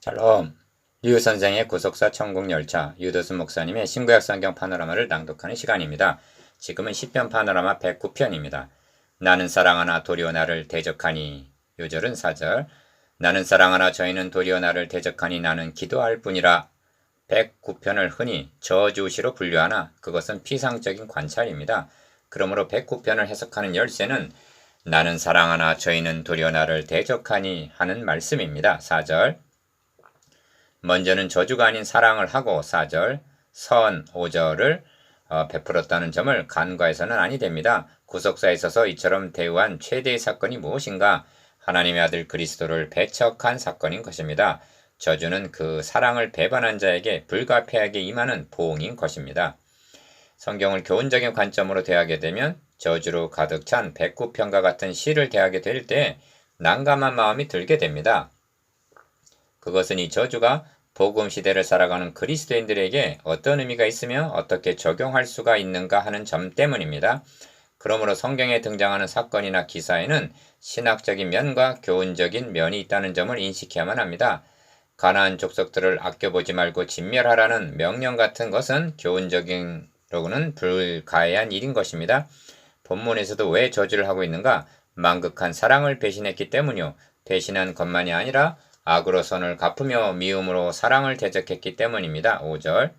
샬롬. 류 선생의 구속사 천국열차, 유도수 목사님의 신구약 성경 파노라마를 낭독하는 시간입니다. 지금은 시편 파노라마 109편입니다. 나는 사랑하나 도리어 나를 대적하니. 요절은 4절. 나는 사랑하나 저희는 도리어 나를 대적하니 나는 기도할 뿐이라. 109편을 흔히 저주시로 분류하나 그것은 피상적인 관찰입니다. 그러므로 109편을 해석하는 열쇠는 나는 사랑하나 저희는 도리어 나를 대적하니 하는 말씀입니다. 4절. 먼저는 저주가 아닌 사랑을 하고 4절, 선 5절을 베풀었다는 점을 간과해서는 아니 됩니다. 구속사에 있어서 이처럼 대우한 최대의 사건이 무엇인가? 하나님의 아들 그리스도를 배척한 사건인 것입니다. 저주는 그 사랑을 배반한 자에게 불가피하게 임하는 보응인 것입니다. 성경을 교훈적인 관점으로 대하게 되면 저주로 가득 찬 109편과 같은 시를 대하게 될 때 난감한 마음이 들게 됩니다. 그것은 이 저주가 복음 시대를 살아가는 그리스도인들에게 어떤 의미가 있으며 어떻게 적용할 수가 있는가 하는 점 때문입니다. 그러므로 성경에 등장하는 사건이나 기사에는 신학적인 면과 교훈적인 면이 있다는 점을 인식해야만 합니다. 가나안 족속들을 아껴보지 말고 진멸하라는 명령 같은 것은 교훈적으로는 불가해한 일인 것입니다. 본문에서도 왜 저주를 하고 있는가? 만극한 사랑을 배신했기 때문이요. 배신한 것만이 아니라 악으로 선을 갚으며 미움으로 사랑을 대적했기 때문입니다. 5절.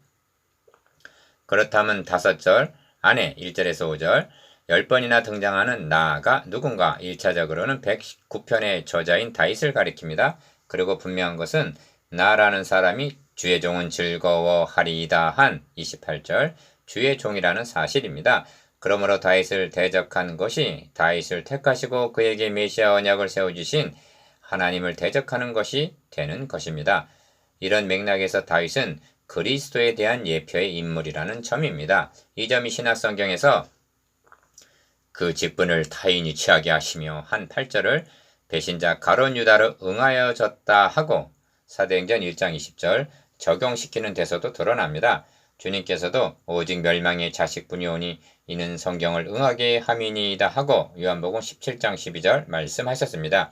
그렇다면 5절 안에 1절에서 5절 10번이나 등장하는 나가 누군가 1차적으로는 119편의 저자인 다윗을 가리킵니다. 그리고 분명한 것은 나라는 사람이 주의 종은 즐거워하리이다 한 28절 주의 종이라는 사실입니다. 그러므로 다윗을 대적한 것이 다윗을 택하시고 그에게 메시아 언약을 세워주신 하나님을 대적하는 것이 되는 것입니다. 이런 맥락에서 다윗은 그리스도에 대한 예표의 인물이라는 점입니다. 이 점이 신약성경에서 그 직분을 타인이 취하게 하시며 한 8절을 배신자 가룟 유다로 응하여졌다 하고 사도행전 1장 20절 적용시키는 데서도 드러납니다. 주님께서도 오직 멸망의 자식뿐이 오니 이는 성경을 응하게 함이니이다 하고 요한복음 17장 12절 말씀하셨습니다.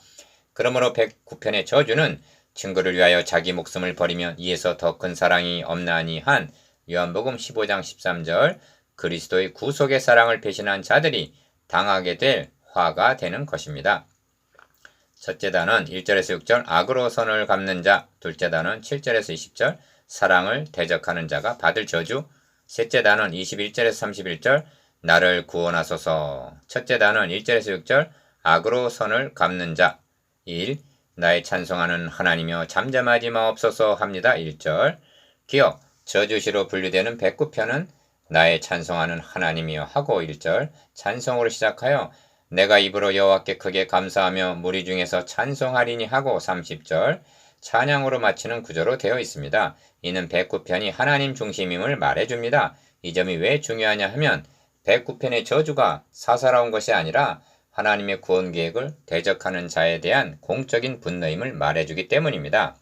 그러므로 109편의 저주는 친구를 위하여 자기 목숨을 버리면 이에서 더 큰 사랑이 없나니 한 요한복음 15장 13절 그리스도의 구속의 사랑을 배신한 자들이 당하게 될 화가 되는 것입니다. 첫째 단은 1절에서 6절 악으로 선을 갚는 자, 둘째 단은 7절에서 20절 사랑을 대적하는 자가 받을 저주, 셋째 단은 21절에서 31절 나를 구원하소서, 첫째 단은 1절에서 6절 악으로 선을 갚는 자, 1. 나의 찬송하는 하나님이여 잠잠하지 마옵소서 합니다. 1절. 기억, 저주시로 분류되는 109편은 나의 찬송하는 하나님이여 하고 1절 찬송으로 시작하여 내가 입으로 여호와께 크게 감사하며 무리 중에서 찬송하리니 하고 30절 찬양으로 마치는 구조로 되어 있습니다. 이는 109편이 하나님 중심임을 말해줍니다. 이 점이 왜 중요하냐 하면 109편의 저주가 사사로운 것이 아니라 하나님의 구원 계획을 대적하는 자에 대한 공적인 분노임을 말해주기 때문입니다.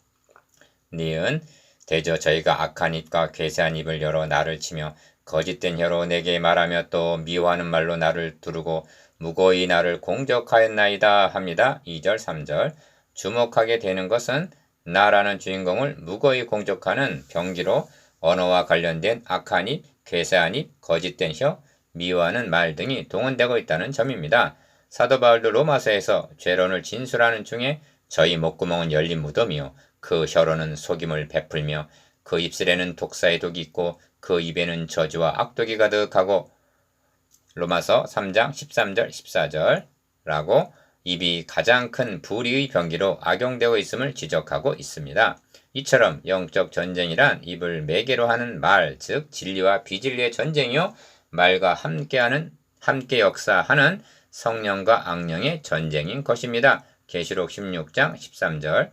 니은 대저 저희가 악한 입과 괴세한 입을 열어 나를 치며 거짓된 혀로 내게 말하며 또 미워하는 말로 나를 두르고 무고히 나를 공격하였나이다 합니다. 2절 3절 주목하게 되는 것은 나라는 주인공을 무고히 공격하는 병기로 언어와 관련된 악한 입, 괴세한 입, 거짓된 혀, 미워하는 말 등이 동원되고 있다는 점입니다. 사도 바울도 로마서에서 죄론을 진술하는 중에 저희 목구멍은 열린 무덤이요 그 혀로는 속임을 베풀며 그 입술에는 독사의 독이 있고 그 입에는 저주와 악독이 가득하고 로마서 3장 13절 14절 라고 입이 가장 큰 불의의 병기로 악용되고 있음을 지적하고 있습니다. 이처럼 영적 전쟁이란 입을 매개로 하는 말, 즉 진리와 비진리의 전쟁이요 말과 함께 역사하는 성령과 악령의 전쟁인 것입니다. 계시록 16장 13절.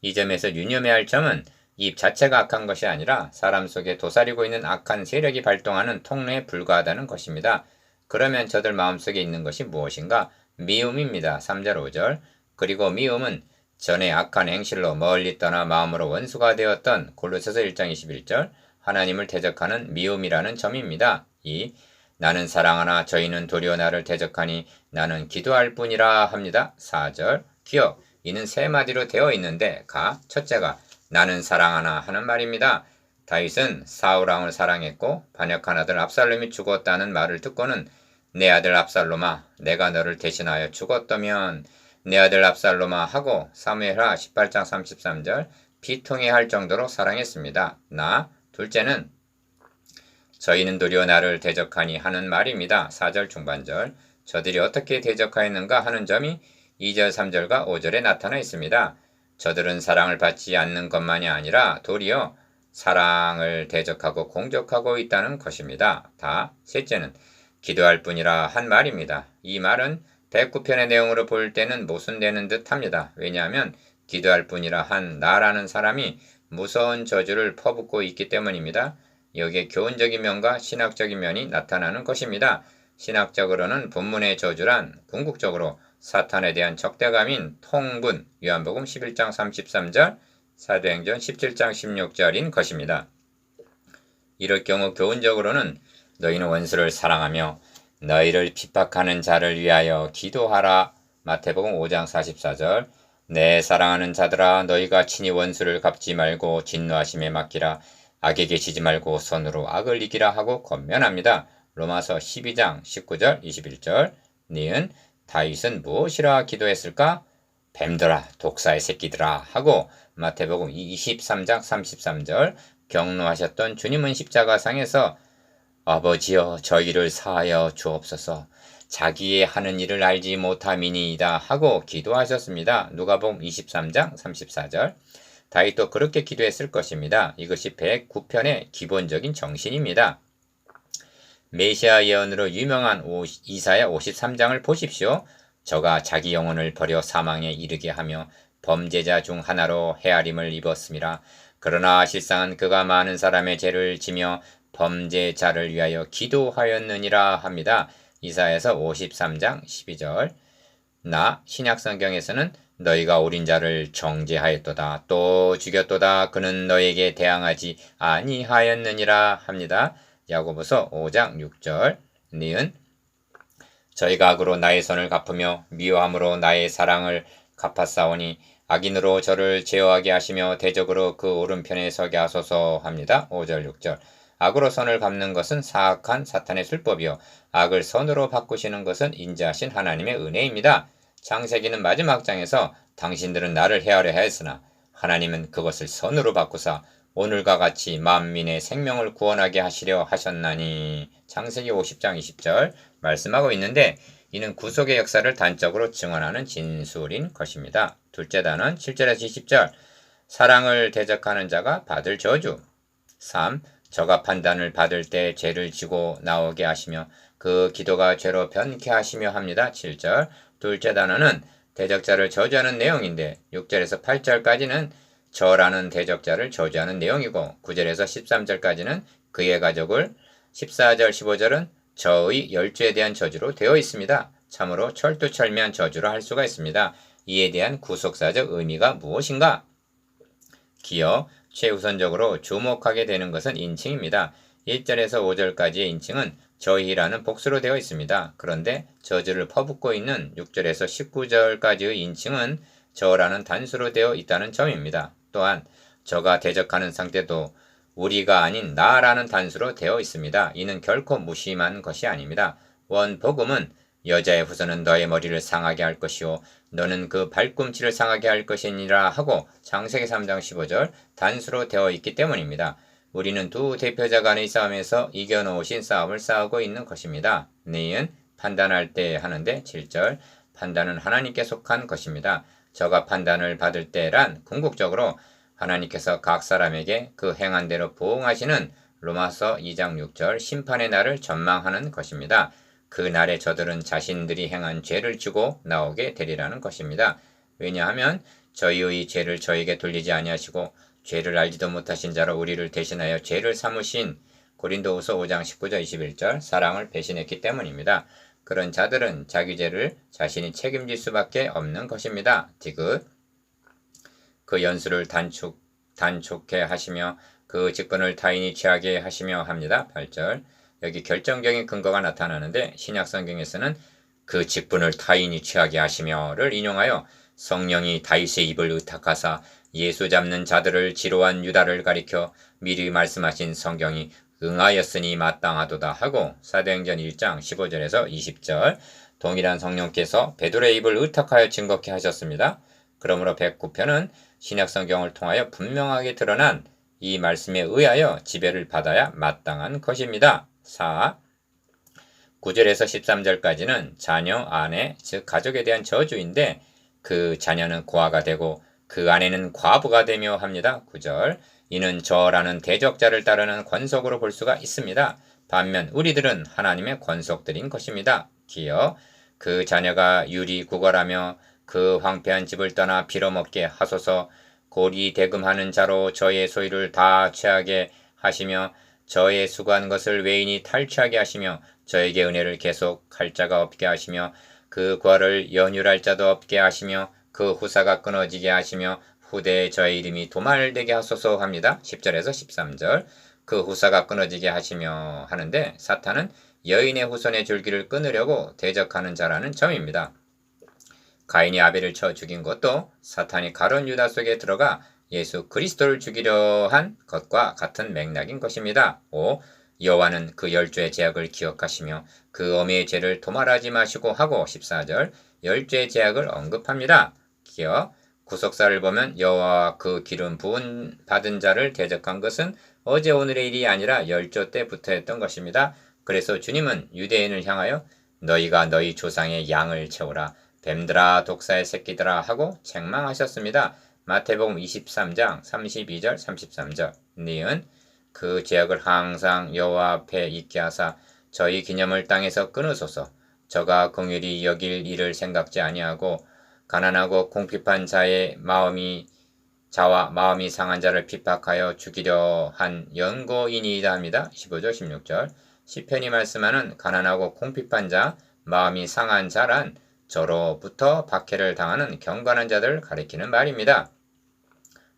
이 점에서 유념해야 할 점은 입 자체가 악한 것이 아니라 사람 속에 도사리고 있는 악한 세력이 발동하는 통로에 불과하다는 것입니다. 그러면 저들 마음속에 있는 것이 무엇인가? 미움입니다. 3절 5절. 그리고 미움은 전에 악한 행실로 멀리 떠나 마음으로 원수가 되었던 골로새서 1장 21절 하나님을 대적하는 미움이라는 점입니다. 2. 나는 사랑하나 저희는 도리어 나를 대적하니 나는 기도할 뿐이라 합니다. 4절 기억 이는 세 마디로 되어 있는데 첫째가 나는 사랑하나 하는 말입니다. 다윗은 사울 왕을 사랑했고 반역한 아들 압살롬이 죽었다는 말을 듣고는 내 아들 압살롬아 내가 너를 대신하여 죽었다면 내 아들 압살롬아 하고 사무엘하 18장 33절 피통해 할 정도로 사랑했습니다. 둘째는 저희는 도리어 나를 대적하니 하는 말입니다. 4절 중반절 저들이 어떻게 대적하였는가 하는 점이 2절 3절과 5절에 나타나 있습니다. 저들은 사랑을 받지 않는 것만이 아니라 도리어 사랑을 대적하고 공격하고 있다는 것입니다. 셋째는 기도할 뿐이라 한 말입니다. 이 말은 109편의 내용으로 볼 때는 모순되는 듯 합니다. 왜냐하면 기도할 뿐이라 한 나라는 사람이 무서운 저주를 퍼붓고 있기 때문입니다. 여기에 교훈적인 면과 신학적인 면이 나타나는 것입니다. 신학적으로는 본문의 저주란 궁극적으로 사탄에 대한 적대감인 통분, 요한복음 11장 33절, 사도행전 17장 16절인 것입니다. 이럴 경우 교훈적으로는 너희는 원수를 사랑하며 너희를 핍박하는 자를 위하여 기도하라. 마태복음 5장 44절 내 사랑하는 자들아 너희가 친히 원수를 갚지 말고 진노하심에 맡기라. 악에게 지지 말고 손으로 악을 이기라 하고 권면합니다. 로마서 12장 19절 21절 니은 다윗은 무엇이라 기도했을까? 뱀들아 독사의 새끼들아 하고 마태복음 23장 33절 경로하셨던 주님은 십자가상에서 아버지여 저희를 사하여 주옵소서 자기의 하는 일을 알지 못함이니이다 하고 기도하셨습니다. 누가복음 23장 34절 다윗도 그렇게 기도했을 것입니다. 이것이 109편의 기본적인 정신입니다. 메시아 예언으로 유명한 이사야 53장을 보십시오. 저가 자기 영혼을 버려 사망에 이르게 하며 범죄자 중 하나로 헤아림을 입었음이라. 그러나 실상은 그가 많은 사람의 죄를 지며 범죄자를 위하여 기도하였느니라 합니다. 이사야서 53장 12절 신약성경에서는 너희가 어린 자를 정죄하였도다 또 죽였도다 그는 너에게 대항하지 아니하였느니라 합니다. 야고보서 5장 6절 니은 저희가 악으로 나의 선을 갚으며 미워함으로 나의 사랑을 갚았사오니 악인으로 저를 제어하게 하시며 대적으로 그 오른편에 서게 하소서 합니다. 5절 6절 악으로 선을 갚는 것은 사악한 사탄의 술법이요 악을 선으로 바꾸시는 것은 인자하신 하나님의 은혜입니다. 창세기는 마지막 장에서 당신들은 나를 헤아려 하였으나 하나님은 그것을 선으로 바꾸사 오늘과 같이 만민의 생명을 구원하게 하시려 하셨나니 창세기 50장 20절 말씀하고 있는데 이는 구속의 역사를 단적으로 증언하는 진술인 것입니다. 둘째 단은 7절에서 20절 사랑을 대적하는 자가 받을 저주 3. 저가 판단을 받을 때 죄를 지고 나오게 하시며 그 기도가 죄로 변케 하시며 합니다. 7절 둘째 단어는 대적자를 저주하는 내용인데 6절에서 8절까지는 저라는 대적자를 저주하는 내용이고 9절에서 13절까지는 그의 가족을 14절 15절은 저의 열주에 대한 저주로 되어 있습니다. 참으로 철두철미한 저주로 할 수가 있습니다. 이에 대한 구속사적 의미가 무엇인가? 기어 최우선적으로 주목하게 되는 것은 인칭입니다. 1절에서 5절까지의 인칭은 저희라는 복수로 되어 있습니다. 그런데 저주를 퍼붓고 있는 6절에서 19절까지의 인칭은 저라는 단수로 되어 있다는 점입니다. 또한 저가 대적하는 상태도 우리가 아닌 나라는 단수로 되어 있습니다. 이는 결코 무심한 것이 아닙니다. 원복음은 여자의 후손은 너의 머리를 상하게 할 것이요 너는 그 발꿈치를 상하게 할 것이니라 하고 창세기 3장 15절 단수로 되어 있기 때문입니다. 우리는 두 대표자 간의 싸움에서 이겨놓으신 싸움을 싸우고 있는 것입니다. 니은 판단할 때 하는데 7절 판단은 하나님께 속한 것입니다. 저가 판단을 받을 때란 궁극적으로 하나님께서 각 사람에게 그 행한 대로 보응하시는 로마서 2장 6절 심판의 날을 전망하는 것입니다. 그 날에 저들은 자신들이 행한 죄를 지고 나오게 되리라는 것입니다. 왜냐하면 저희의 죄를 저에게 돌리지 아니하시고 죄를 알지도 못하신 자로 우리를 대신하여 죄를 삼으신 고린도후서 5장 19절 21절 사랑을 배신했기 때문입니다. 그런 자들은 자기 죄를 자신이 책임질 수밖에 없는 것입니다. 디귿 그 연수를 단축해 하시며 그 직분을 타인이 취하게 하시며 합니다. 8절 여기 결정적인 근거가 나타나는데 신약성경에서는 그 직분을 타인이 취하게 하시며를 인용하여 성령이 다윗의 입을 의탁하사 예수 잡는 자들을 지로한 유다를 가리켜 미리 말씀하신 성경이 응하였으니 마땅하도다 하고 사도행전 1장 15절에서 20절 동일한 성령께서 베드로의 입을 의탁하여 증거케 하셨습니다. 그러므로 109편은 신약성경을 통하여 분명하게 드러난 이 말씀에 의하여 지배를 받아야 마땅한 것입니다. 4. 9절에서 13절까지는 자녀, 아내, 즉 가족에 대한 저주인데 그 자녀는 고아가 되고 그 아내는 과부가 되며 합니다. 9절 이는 저라는 대적자를 따르는 권속으로 볼 수가 있습니다. 반면 우리들은 하나님의 권속들인 것입니다. 기여 그 자녀가 유리구걸하며 그 황폐한 집을 떠나 빌어먹게 하소서. 고리 대금하는 자로 저의 소유를 다 취하게 하시며 저의 수고한 것을 외인이 탈취하게 하시며 저에게 은혜를 계속할 자가 없게 하시며 그 과를 연율할 자도 없게 하시며 그 후사가 끊어지게 하시며 후대에 저의 이름이 도말되게 하소서 합니다. 10절에서 13절 그 후사가 끊어지게 하시며 하는데 사탄은 여인의 후손의 줄기를 끊으려고 대적하는 자라는 점입니다. 가인이 아벨을 쳐 죽인 것도 사탄이 가룟 유다 속에 들어가 예수 그리스도를 죽이려 한 것과 같은 맥락인 것입니다. 5. 여호와는 그 10죄의 제약을 기억하시며 그 어미의 죄를 도말하지 마시고 하고 14절 10죄의 제약을 언급합니다. 기억 구속사를 보면 여호와와 그 기름 부은 받은 자를 대적한 것은 어제 오늘의 일이 아니라 열조 때부터 했던 것입니다. 그래서 주님은 유대인을 향하여 너희가 너희 조상의 양을 채우라 뱀들아 독사의 새끼들아 하고 책망하셨습니다. 마태복음 23장 32절 33절 니은 그 죄악을 항상 여호와 앞에 있게 하사 저희 기념을 땅에서 끊으소서. 저가 긍휼히 여길 일을 생각지 아니하고 가난하고 궁핍한 자와 마음이 상한 자를 핍박하여 죽이려 한 연고인이다 합니다. 15절 16절 시편이 말씀하는 가난하고 궁핍한 자, 마음이 상한 자란 저로부터 박해를 당하는 경건한 자들을 가리키는 말입니다.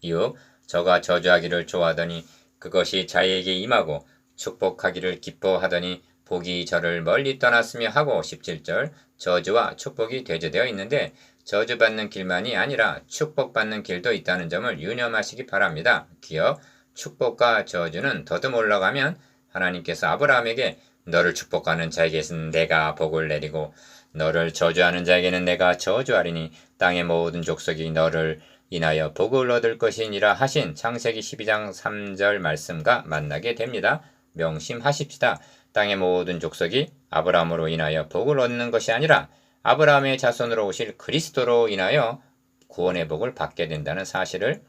6. 저가 저주하기를 좋아하더니 그것이 자에게 임하고 축복하기를 기뻐하더니 복이 저를 멀리 떠났으며 하고 17절 저주와 축복이 대조되어 있는데 저주받는 길만이 아니라 축복받는 길도 있다는 점을 유념하시기 바랍니다. 기억 축복과 저주는 더듬 올라가면 하나님께서 아브라함에게 너를 축복하는 자에게는 내가 복을 내리고 너를 저주하는 자에게는 내가 저주하리니 땅의 모든 족속이 너를 인하여 복을 얻을 것이니라 하신 창세기 12장 3절 말씀과 만나게 됩니다. 명심하십시다. 땅의 모든 족속이 아브라함으로 인하여 복을 얻는 것이 아니라 아브라함의 자손으로 오실 그리스도로 인하여 구원의 복을 받게 된다는 사실을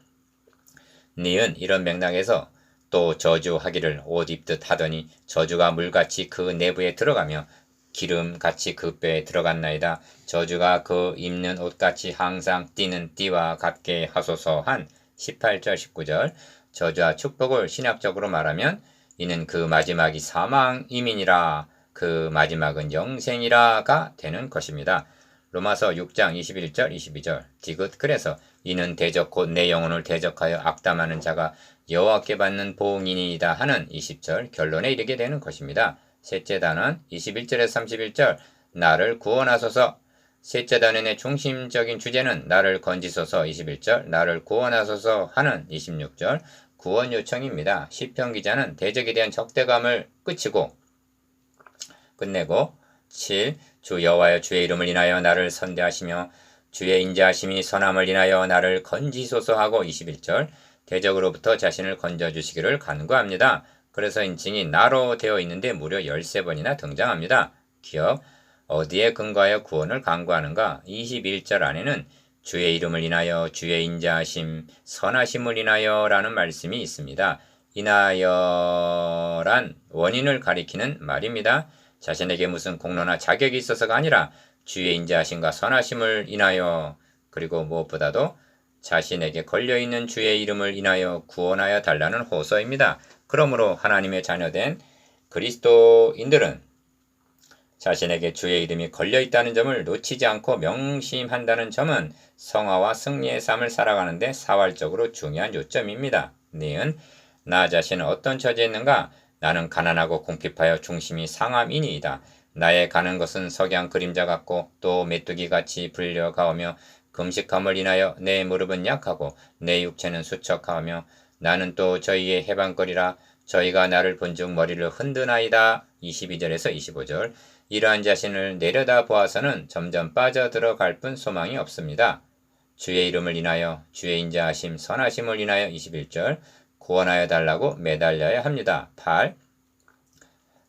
니은 이런 맥락에서 또 저주하기를 옷 입듯 하더니 저주가 물같이 그 내부에 들어가며 기름같이 그 뼈에 들어갔나이다. 저주가 그 입는 옷같이 항상 띠는 띠와 같게 하소서 한 18절 19절 저주와 축복을 신약적으로 말하면 이는 그 마지막이 사망이민이라 그 마지막은 영생이라가 되는 것입니다. 로마서 6장 21절 22절 디귿 그래서 이는 대적 곧 내 영혼을 대적하여 악담하는 자가 여호와께 받는 보응이니이다 하는 20절 결론에 이르게 되는 것입니다. 셋째 단원 21절에서 31절 나를 구원하소서 셋째 단원의 중심적인 주제는 나를 건지소서 21절 나를 구원하소서 하는 26절 구원 요청입니다. 시편 기자는 대적에 대한 적대감을 끝내고 7. 주 여호와여 주의 이름을 인하여 나를 선대하시며 주의 인자하심이 선함을 인하여 나를 건지소서 하고 21절 대적으로부터 자신을 건져주시기를 간구합니다. 그래서 인칭이 나로 되어 있는데 무려 13번이나 등장합니다. 기억 어디에 근거하여 구원을 간구하는가? 21절 안에는 주의 이름을 인하여 주의 인자하심 선하심을 인하여 라는 말씀이 있습니다. 인하여란 원인을 가리키는 말입니다. 자신에게 무슨 공로나 자격이 있어서가 아니라 주의 인자하심과 선하심을 인하여 그리고 무엇보다도 자신에게 걸려있는 주의 이름을 인하여 구원하여 달라는 호소입니다. 그러므로 하나님의 자녀된 그리스도인들은 자신에게 주의 이름이 걸려있다는 점을 놓치지 않고 명심한다는 점은 성화와 승리의 삶을 살아가는데 사활적으로 중요한 요점입니다. 니은 나 자신은 어떤 처지에 있는가? 나는 가난하고 궁핍하여 중심이 상함이니이다. 나의 가는 것은 석양 그림자 같고 또 메뚜기같이 불려가오며 금식함을 인하여 내 무릎은 약하고 내 육체는 수척하며 나는 또 저희의 해방거리라. 저희가 나를 본즉 머리를 흔드나이다. 22절에서 25절. 이러한 자신을 내려다 보아서는 점점 빠져들어갈 뿐 소망이 없습니다. 주의 이름을 인하여 주의 인자하심 선하심을 인하여 21절 구원하여 달라고 매달려야 합니다. 8.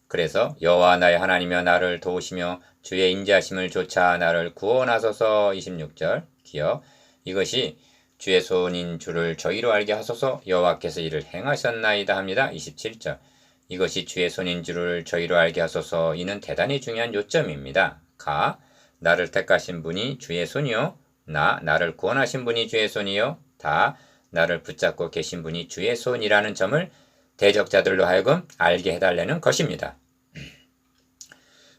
그래서 여호와 나의 하나님이여 나를 도우시며 주의 인자하심을 조차 나를 구원하소서. 26절 기억. 이것이 주의 손인 줄을 저희로 알게 하소서. 여호와께서 이를 행하셨나이다 합니다. 27절. 이것이 주의 손인 줄을 저희로 알게 하소서. 이는 대단히 중요한 요점입니다. 가. 나를 택하신 분이 주의 손이요. 나를 구원하신 분이 주의 손이요. 다. 나를 붙잡고 계신 분이 주의 손이라는 점을 대적자들로 하여금 알게 해달라는 것입니다.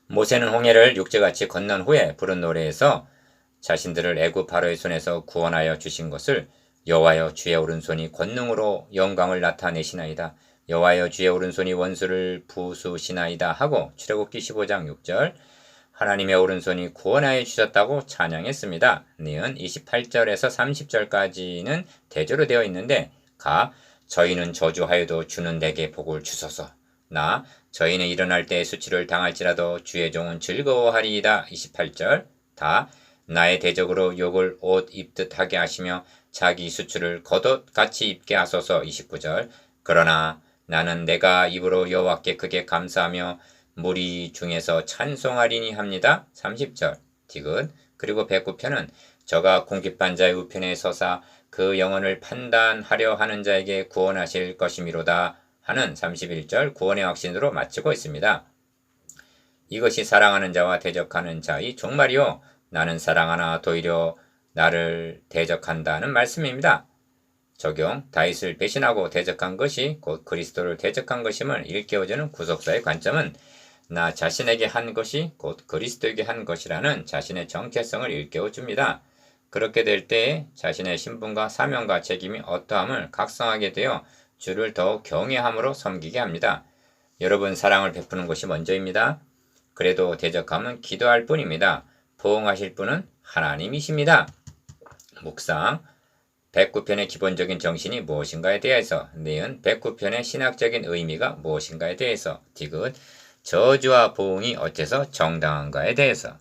모세는 홍해를 육지같이 건넌 후에 부른 노래에서 자신들을 애굽 바로의 손에서 구원하여 주신 것을 여호와여 주의 오른손이 권능으로 영광을 나타내시나이다. 여호와여 주의 오른손이 원수를 부수시나이다 하고 출애굽기 15장 6절 하나님의 오른손이 구원하여 주셨다고 찬양했습니다. 니은 28절에서 30절까지는 대조로 되어 있는데 가 저희는 저주하여도 주는 내게 복을 주소서. 나 저희는 일어날 때 수치를 당할지라도 주의 종은 즐거워하리이다. 28절 다 나의 대적으로 욕을 옷 입듯 하게 하시며 자기 수출을 겉옷같이 입게 하소서. 29절 그러나 나는 내가 입으로 여호와께 크게 감사하며 무리 중에서 찬송하리니 합니다. 30절 디귿 그리고 백구편은 저가 궁핍한 자의 우편에 서사 그 영혼을 판단하려 하는 자에게 구원하실 것이미로다 하는 31절 구원의 확신으로 마치고 있습니다. 이것이 사랑하는 자와 대적하는 자의 종말이요 나는 사랑하나 도리어 나를 대적한다는 말씀입니다. 적용 다윗을 배신하고 대적한 것이 곧 그리스도를 대적한 것임을 일깨워주는 구속사의 관점은 나 자신에게 한 것이 곧 그리스도에게 한 것이라는 자신의 정체성을 일깨워줍니다. 그렇게 될 때 자신의 신분과 사명과 책임이 어떠함을 각성하게 되어 주를 더욱 경외함으로 섬기게 합니다. 여러분 사랑을 베푸는 것이 먼저입니다. 그래도 대적함은 기도할 뿐입니다. 보응하실 분은 하나님이십니다. 묵상 109편의 기본적인 정신이 무엇인가에 대해서 니은 109편의 신학적인 의미가 무엇인가에 대해서 디귿 저주와 보응이 어째서 정당한가에 대해서